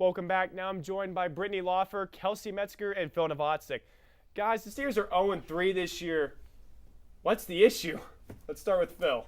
Welcome back. Now I'm joined by Brittany Lauffer, Kelsie Metzgar, and Phil Navatsyk. Guys, the Steelers are 0-3 this year. What's the issue? Let's start with Phil.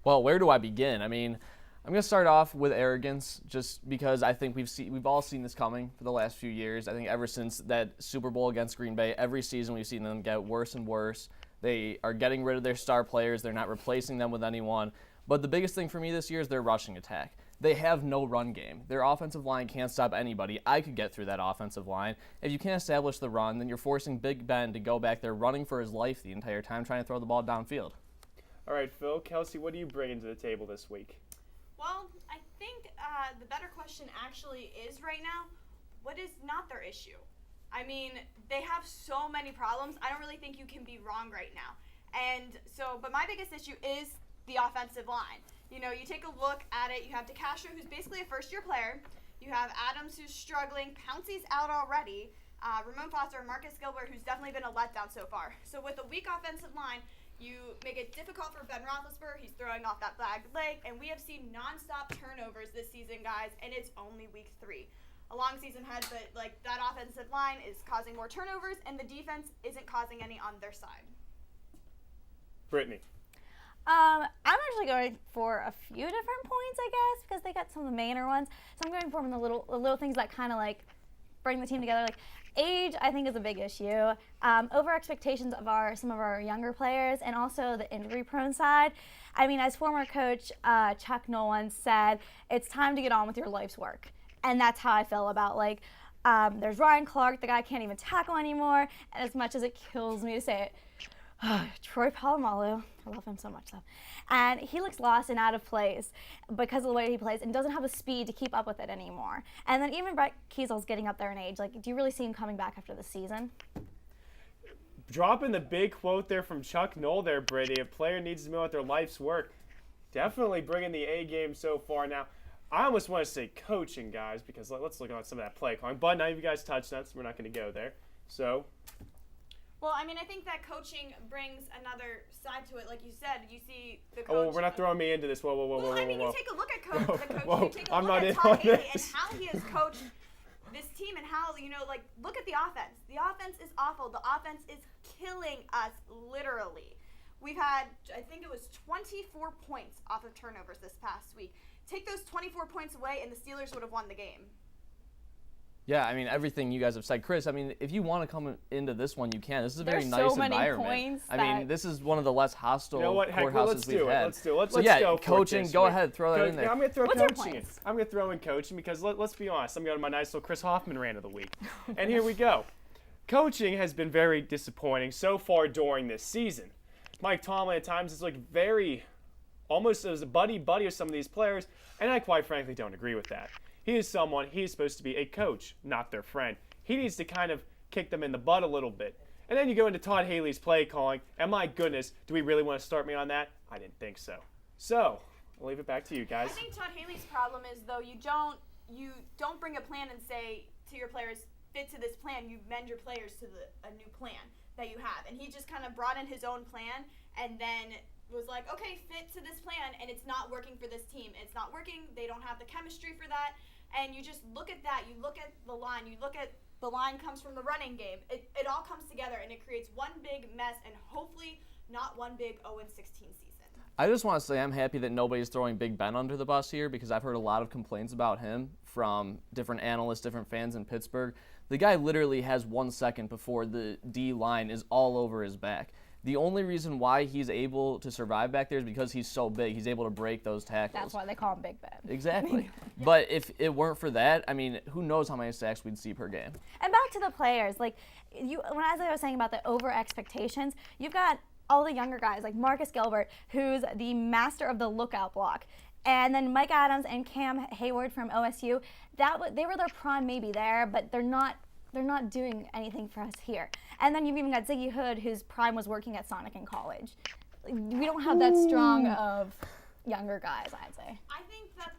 Well, where do I begin? I mean, I'm going to start off with arrogance just because I think we've all seen this coming for the last few years. I think ever since that Super Bowl against Green Bay, every season we've seen them get worse and worse. They are getting rid of their star players. They're not replacing them with anyone. But the biggest thing for me this year is their rushing attack. They have no run game. Their offensive line can't stop anybody. I could get through that offensive line. If you can't establish the run, then you're forcing Big Ben to go back there running for his life the entire time, trying to throw the ball downfield. All right, Phil, Kelsie, what are you bringing to the table this week? Well, I think the better question actually is right now, what is not their issue? I mean, they have so many problems. I don't really think you can be wrong right now. But my biggest issue is the offensive line. You know, you take a look at it, you have DeCastro, who's basically a first-year player. You have Adams, who's struggling. Pouncey's out already. Ramon Foster and Marcus Gilbert, who's definitely been a letdown so far. So with a weak offensive line, you make it difficult for Ben Roethlisberger. He's throwing off that flag leg, and we have seen nonstop turnovers this season, guys, and it's only week 3. A long season ahead, but that offensive line is causing more turnovers, and the defense isn't causing any on their side. Brittany. I'm actually going for a few different points, I guess, because they got some of the mainer ones. So I'm going for the little things that kind of bring the team together. Age, I think, is a big issue. Over expectations of some of our younger players, and also the injury-prone side. I mean, as former coach Chuck Noll once said, it's time to get on with your life's work, and that's how I feel about there's Ryan Clark, the guy can't even tackle anymore, and as much as it kills me to say it. Troy Polamalu, I love him so much though, and he looks lost and out of place because of the way he plays and doesn't have the speed to keep up with it anymore. And then even Brett Kiesel's getting up there in age. Do you really see him coming back after the season? Dropping the big quote there from Chuck Noll there, Brittany. A player needs to know what their life's work. Definitely bringing the A game so far. Now, I almost want to say coaching, guys, because let's look at some of that play calling. But none of you guys touched that, so we're not going to go there. So. Well, I mean, I think that coaching brings another side to it. Like you said, you see the coach. Oh, we're not throwing me into this. Whoa. I mean, you take a look at the coach. Whoa, You take a I'm look not at in Todd on Haley and this. how he has coached this team and how, look at the offense. The offense is awful. The offense is killing us, literally. We've had, I think it was 24 points off of turnovers this past week. Take those 24 points away, and the Steelers would have won the game. Yeah, I mean, everything you guys have said. Chris, I mean, if you want to come into this one, you can. This is a very nice so many environment. Points I mean, this is one of the less hostile courthouses we've had. Let's do it. So go for coaching, it go ahead, throw that in there. I'm going to throw What's your coaching in. points? I'm going to throw in coaching because let's be honest. I'm going to my nice little Chris Hoffman rant of the week. And here we go. Coaching has been very disappointing so far during this season. Mike Tomlin at times is almost as a buddy of some of these players, and I quite frankly don't agree with that. He's supposed to be a coach, not their friend. He needs to kind of kick them in the butt a little bit. And then you go into Todd Haley's play calling, and my goodness, do we really want to start me on that? I didn't think so. So, I'll leave it back to you guys. I think Todd Haley's problem is, though, you don't bring a plan and say to your players, fit to this plan. You mend your players to a new plan that you have. And he just kind of brought in his own plan and then was like, okay, fit to this plan, and it's not working for this team. It's not working. They don't have the chemistry for that. And you just look at that. You look at the line. You look at the line comes from the running game. It all comes together, and it creates one big mess, and hopefully not one big 0-16 season. I just want to say I'm happy that nobody's throwing Big Ben under the bus here because I've heard a lot of complaints about him from different analysts, different fans in Pittsburgh. The guy literally has 1 second before the D line is all over his back. The only reason why he's able to survive back there is because he's so big. He's able to break those tackles. That's why they call him Big Ben. Exactly. But if it weren't for that, I mean, who knows how many sacks we'd see per game. And back to the players, as I was saying about the over expectations, you've got all the younger guys like Marcus Gilbert, who's the master of the lookout block. And then Mike Adams and Cam Hayward from OSU, they were their prime maybe there, but they're not doing anything for us here. And then you've even got Ziggy Hood, whose prime was working at Sonic in college. We don't have that strong of younger guys, I'd say. I think that,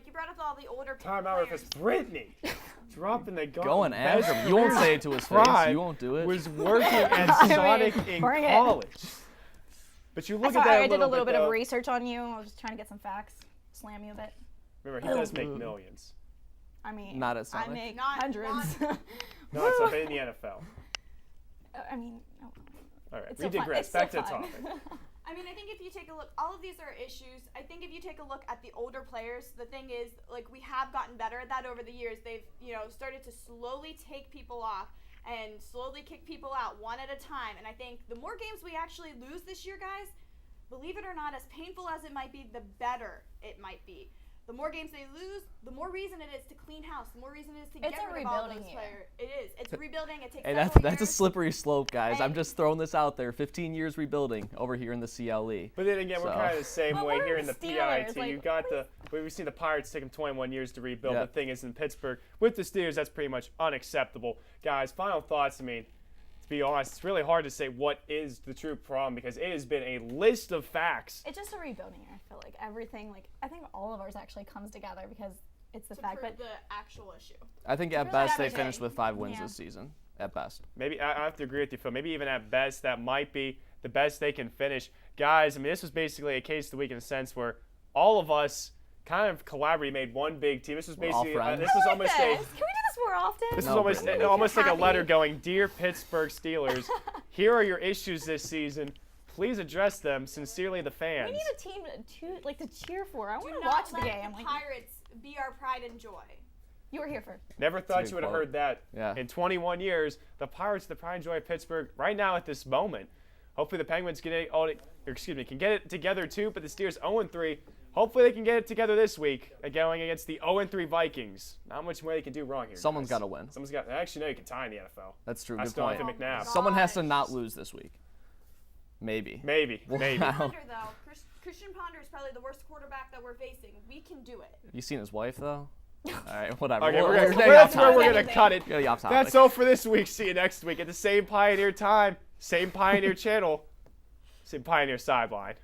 you brought up all the older Time out players. with Brittany. Dropping the gun. Going after him. You won't say it to his face. You won't do it. Was working at Sonic in college. But you look at that I did a little bit of research on you. I was just trying to get some facts. Slam you a bit. Remember, he does make millions. I mean, Not at I Sonic? make Not- hundreds. No, it's up in the NFL. I mean, no. All right, It's we still fun. digress. It's Back to still the fun. topic. I mean, I think if you take a look, all of these are issues. I think if you take a look at the older players, the thing is, like, we have gotten better at that over the years. They've, started to slowly take people off and slowly kick people out one at a time. And I think the more games we actually lose this year, guys, believe it or not, as painful as it might be, the better it might be. The more games they lose, the more reason it is to clean house. The more reason it is to It's get a rid of all rebuilding those year. players. It is. It's rebuilding. It takes Hey, several that's a years. slippery slope, guys. I'm And- just throwing this out there. 15 years rebuilding over here in the CLE. But then again, we're So- kind of the same But way we're here in the Steelers, PIT. like, You got we've seen the Pirates take them 21 years to rebuild. Yeah. The thing is, in Pittsburgh, with the Steelers, that's pretty much unacceptable. Guys, final thoughts. I mean, to be honest, it's really hard to say what is the true problem because it has been a list of facts. It's just a rebuilding year. I feel like everything, I think all of ours actually comes together because it's the to fact prove that the actual issue. I think at really best they everything. finished with 5 wins Yeah. this season. At best. Maybe I have to agree with you, Phil. Maybe even at best, that might be the best they can finish. Guys, I mean, this was basically a case of the week in a sense where all of us kind of collaboratively made one big team. This was We're all basically friends. this was I like almost this. a Can we do this more often? this No, was almost Brittany. almost like a Happy. letter going, "Dear Pittsburgh Steelers, here are your issues this season. Please address them. Sincerely, the fans." We need a team to cheer for. I Do want to not watch the let game. the Pirates be our pride and joy. You were here first. Never thought Good you would have quote. heard that. Yeah. In 21 years, the Pirates, the pride and joy of Pittsburgh, right now at this moment. Hopefully the Penguins can get it together too, but the Steelers 0-3. Hopefully they can get it together this week, going against the 0-3 Vikings. Not much more they can do wrong here. Someone's guys. got to win. Someone's got. Actually, no, you can tie in the NFL. That's true. That's Good point. Jonathan McNabb. Someone has to Gosh. not lose this week. Maybe. Maybe. Ponder, though. Christian Ponder is probably the worst quarterback that we're facing. We can do it. You seen his wife though? All right, whatever. Okay, We're getting that's off where we're topic. gonna cut it. Getting off topic. That's all for this week. See you next week at the same Pioneer time, same Pioneer channel, same Pioneer sideline.